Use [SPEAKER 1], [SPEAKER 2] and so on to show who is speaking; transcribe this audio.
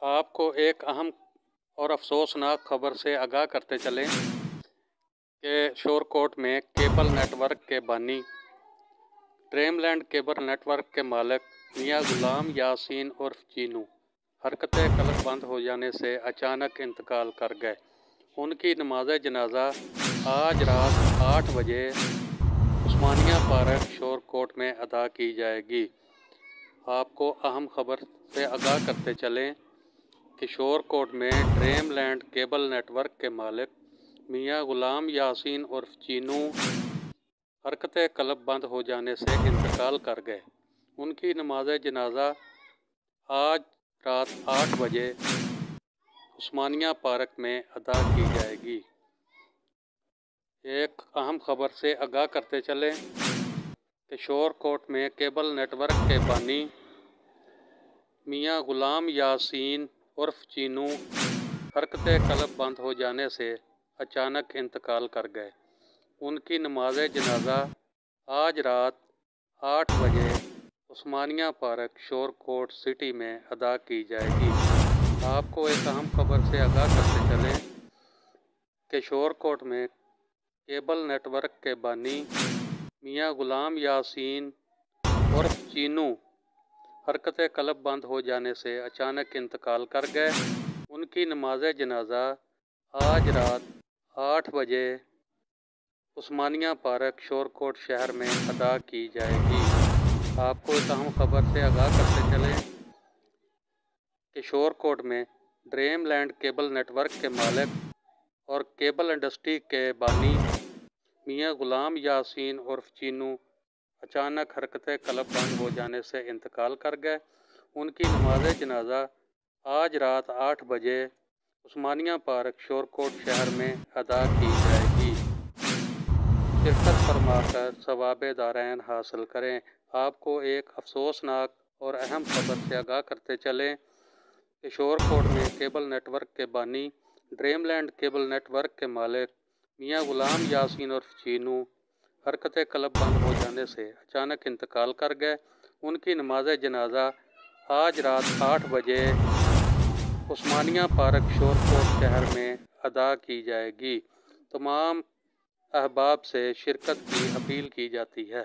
[SPEAKER 1] آپ کو ایک اہم اور افسوسناک خبر سے آگاہ کرتے چلیں کہ شورکوٹ میں کیبل نیٹ ورک کے بانی Dream Land Cable net work کے مالک میاں غلام یاسین عرف چینو حرکت قلب بند ہو جانے سے اچانک انتقال کر گئے۔ ان کی نماز جنازہ آج رات 8 بجے عثمانیہ پارک شورکوٹ میں ادا کی جائے گی۔ آپ کو اہم خبر سے آگاہ کرتے چلیں کہ شورکوٹ میں Dream Land Cable net work کے مالک میاں غلام یاسین عرف چینو حرکت قلب بند ہو جانے سے انتقال کر گئے۔ ان کی نماز جنازہ آج رات 8 بجے عثمانیہ پارک میں ادا کی جائے گی۔ ایک اہم خبر سے آگاہ کرتے چلیں کہ شورکوٹ میں کیبل نیٹ ورک کے بانی میاں غلام یاسین عرف چینو حرکت قلب بند ہو جانے سے اچانک انتقال کر گئے۔ ان کی نماز جنازہ آج رات 8 بجے عثمانیہ پارک شورکوٹ سٹی میں ادا کی جائے گی۔ آپ کو ایک اہم خبر سے آگاہ کرتے چلیں کہ شورکوٹ میں کیبل نیٹ ورک کے بانی میاں غلام یاسین عرف چینو حرکت قلب بند ہو جانے سے اچانک انتقال کر گئے۔ ان کی نماز جنازہ آج رات 8 بجے عثمانیہ پارک شورکوٹ شہر میں ادا کی جائے گی۔ آپ کو ایک اہم خبر سے آگاہ کرتے چلیں کہ شورکوٹ میں Dream Land Cable net work کے مالک اور کیبل انڈسٹری کے بانی میاں غلام یاسین عرف چینو اچانک حرکت قلب بند ہو جانے سے انتقال کر گئے۔ ان کی نماز جنازہ آج رات 8 بجے عثمانیہ پارک شورکوٹ شہر میں ادا کی جائے گی۔ شرکت فرما کر ثواب دارین حاصل کریں۔ آپ کو ایک افسوسناک اور اہم خبر سے آگاہ کرتے چلیں کہ شورکوٹ میں کیبل نیٹ ورک کے بانی Dream Land Cable net work کے مالک میاں غلام یاسین عرف چینو حرکت قلب بند ہو جانے سے اچانک انتقال کر گئے۔ ان کی نماز جنازہ آج رات 8 بجے عثمانیہ پارک شورکوٹ شہر میں ادا کی جائے گی۔ تمام احباب سے شرکت کی اپیل کی جاتی ہے۔